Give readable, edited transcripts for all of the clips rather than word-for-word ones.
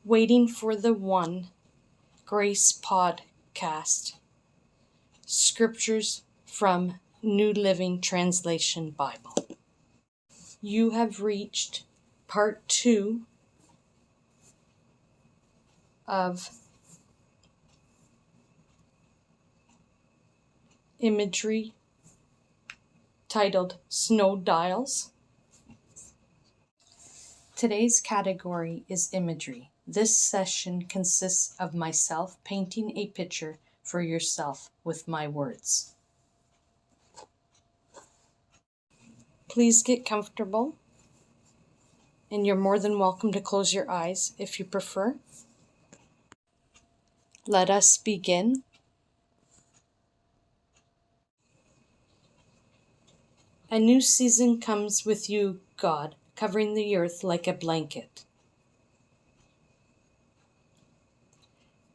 Waiting for the One Grace Podcast. Scriptures from New Living Translation Bible. You have reached part 2 of Imagery Titled Snow Dials. Today's category is imagery. This session consists of myself painting a picture for yourself with my words. Please get comfortable, and you're more than welcome to close your eyes if you prefer. Let us begin. A new season comes with you, God, covering the earth like a blanket.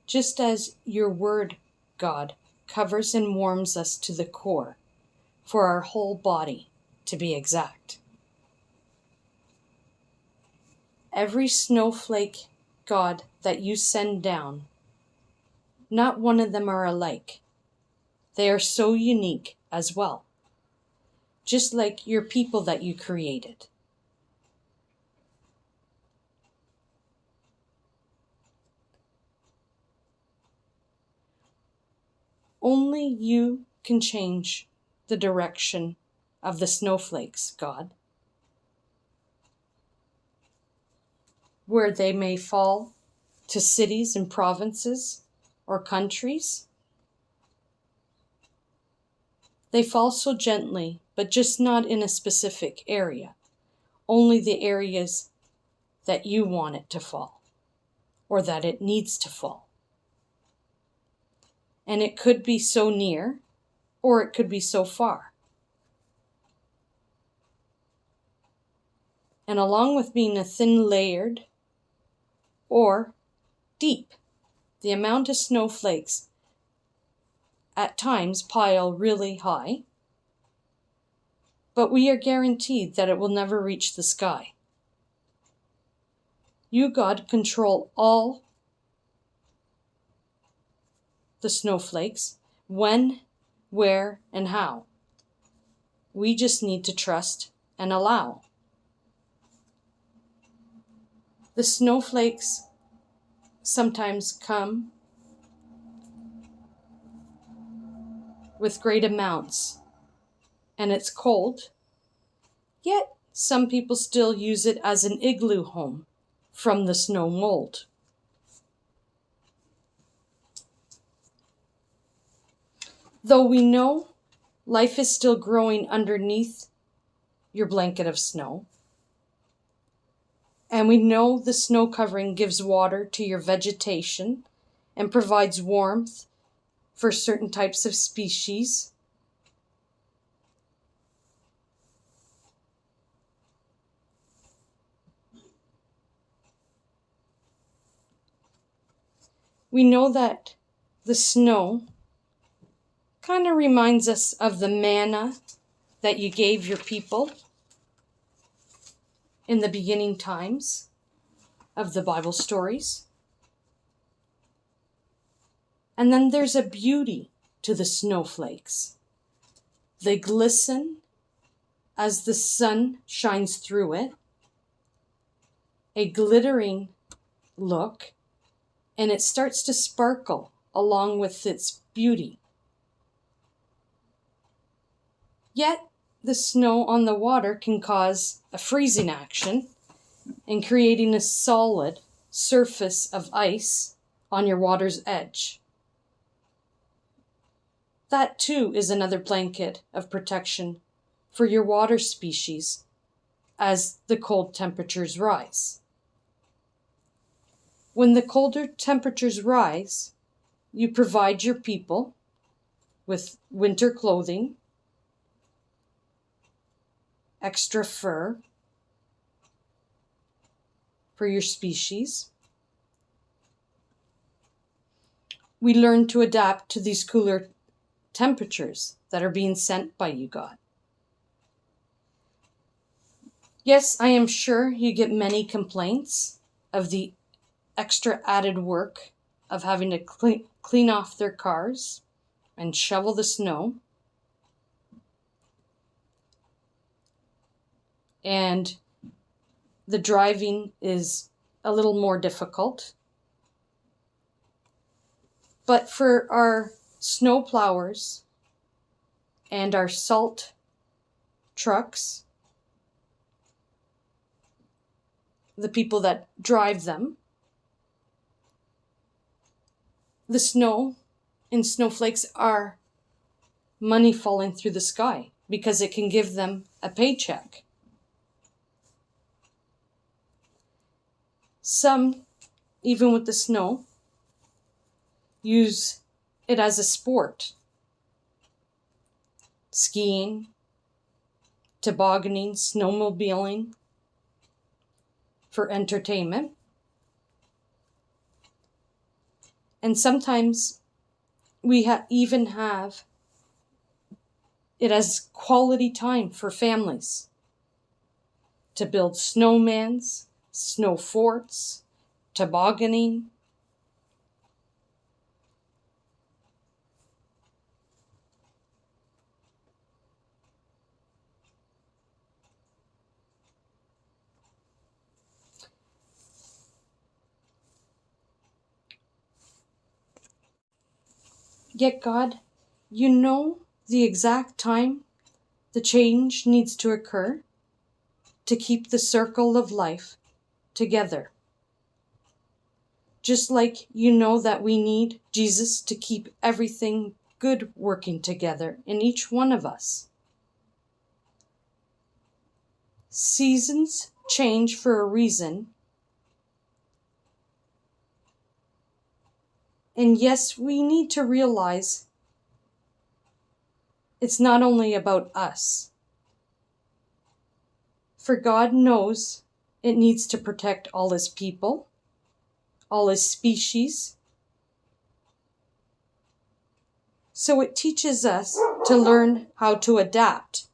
Just as your word, God, covers and warms us to the core, for our whole body, to be exact. Every snowflake, God, that you send down, not one of them are alike. They are so unique as well, just like your people that you created. Only you can change the direction of the snowflakes, God, where they may fall to cities and provinces or countries. They fall so gently, but just not in a specific area, only the areas that you want it to fall, or that it needs to fall. And it could be so near, or it could be so far. And along with being a thin layered or deep, the amount of snowflakes at times pile really high, but we are guaranteed that it will never reach the sky. You, God, control all the snowflakes, when, where, and how. We just need to trust and allow. The snowflakes sometimes come with great amounts, and it's cold, yet some people still use it as an igloo home from the snow mold. Though we know life is still growing underneath your blanket of snow, and we know the snow covering gives water to your vegetation and provides warmth for certain types of species, we know that the snow kind of reminds us of the manna that you gave your people in the beginning times of the Bible stories. And then there's a beauty to the snowflakes. They glisten as the sun shines through it, a glittering look, and it starts to sparkle along with its beauty. Yet, the snow on the water can cause a freezing action and creating a solid surface of ice on your water's edge. That too is another blanket of protection for your water species as the cold temperatures rise. When the colder temperatures rise, you provide your people with winter clothing, extra fur for your species. We learn to adapt to these cooler temperatures that are being sent by you, God. Yes, I am sure you get many complaints of the extra added work of having to clean off their cars and shovel the snow. And the driving is a little more difficult. But for our snow plowers and our salt trucks, the people that drive them, the snow and snowflakes are money falling through the sky because it can give them a paycheck. Some, even with the snow, use it as a sport. Skiing, tobogganing, snowmobiling for entertainment. And sometimes we even have it as quality time for families to build snowmans, snow forts, tobogganing. Yet God, you know the exact time the change needs to occur to keep the circle of life together. Just like you know that we need Jesus to keep everything good working together in each one of us. Seasons change for a reason. And yes, we need to realize it's not only about us. For God knows it needs to protect all his people, all his species. So it teaches us to learn how to adapt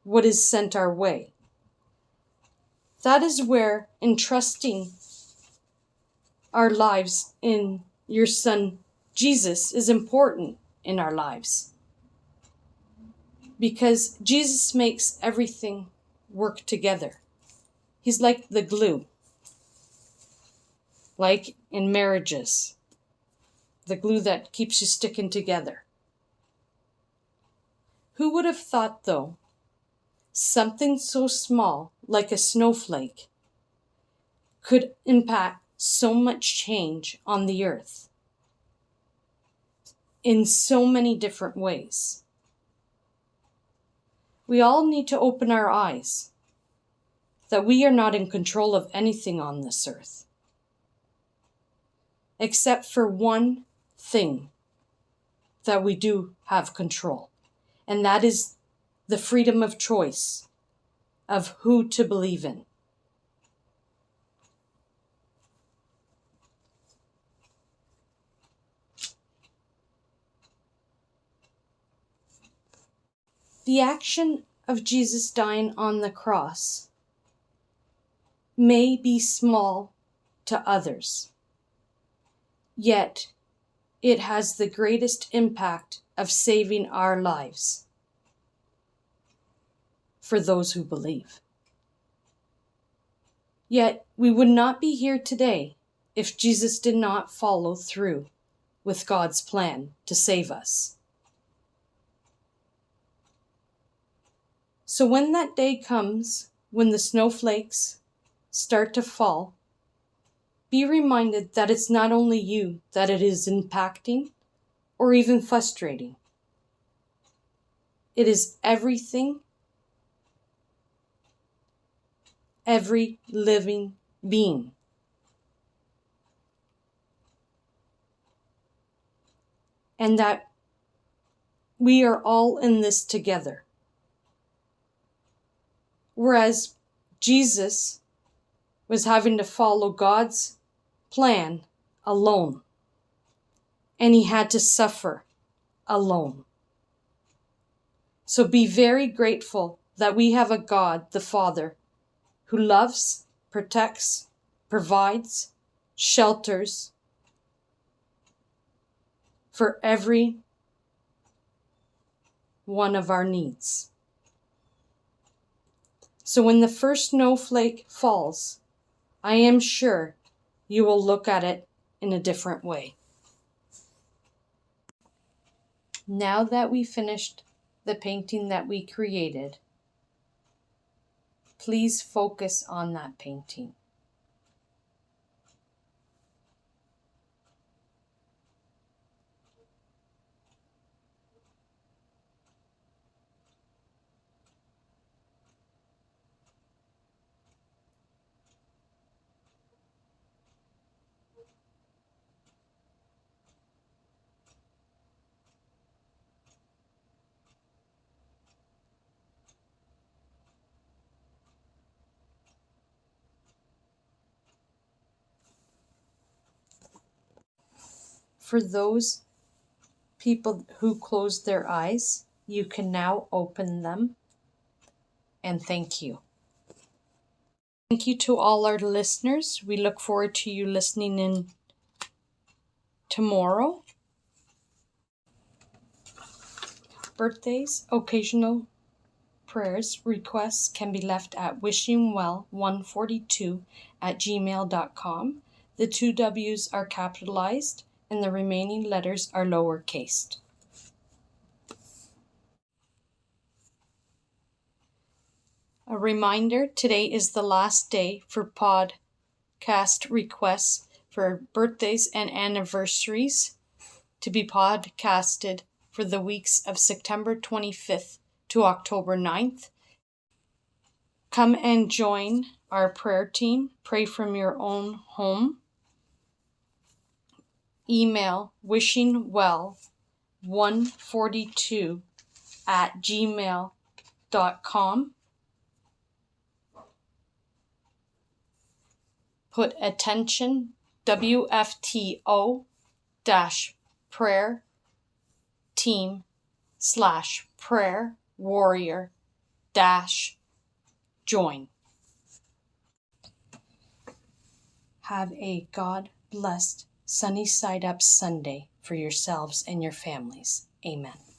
what is sent our way. That is where entrusting our lives in your Son Jesus is important in our lives. Because Jesus makes everything work together. He's like the glue. Like in marriages, the glue that keeps you sticking together. Who would have thought, though, something so small like a snowflake could impact so much change on the earth in so many different ways? We all need to open our eyes that we are not in control of anything on this earth, except for one thing that we do have control, and that is the freedom of choice of who to believe in. The action of Jesus dying on the cross may be small to others, yet it has the greatest impact of saving our lives for those who believe. Yet we would not be here today if Jesus did not follow through with God's plan to save us. So when that day comes, when the snowflakes start to fall, be reminded that it's not only you that it is impacting or even frustrating. It is everything, every living being. And that we are all in this together. Whereas Jesus was having to follow God's plan alone, and he had to suffer alone. So be very grateful that we have a God, the Father, who loves, protects, provides, shelters for every one of our needs. So when the first snowflake falls, I am sure you will look at it in a different way. Now that we finished the painting that we created, please focus on that painting. For those people who closed their eyes, you can now open them, and thank you. Thank you to all our listeners. We look forward to you listening in tomorrow. Birthdays, occasional prayers, requests can be left at wishingwell142@gmail.com. The 2 W's are capitalized and the remaining letters are lowercased. A reminder, today is the last day for podcast requests for birthdays and anniversaries to be podcasted for the weeks of September 25th to October 9th. Come and join our prayer team. Pray from your own home. Email wishingwell142@gmail.com. Put attention WFTO-prayer team/prayer warrior-join. Have a God-blessed sunny side up Sunday for yourselves and your families. Amen.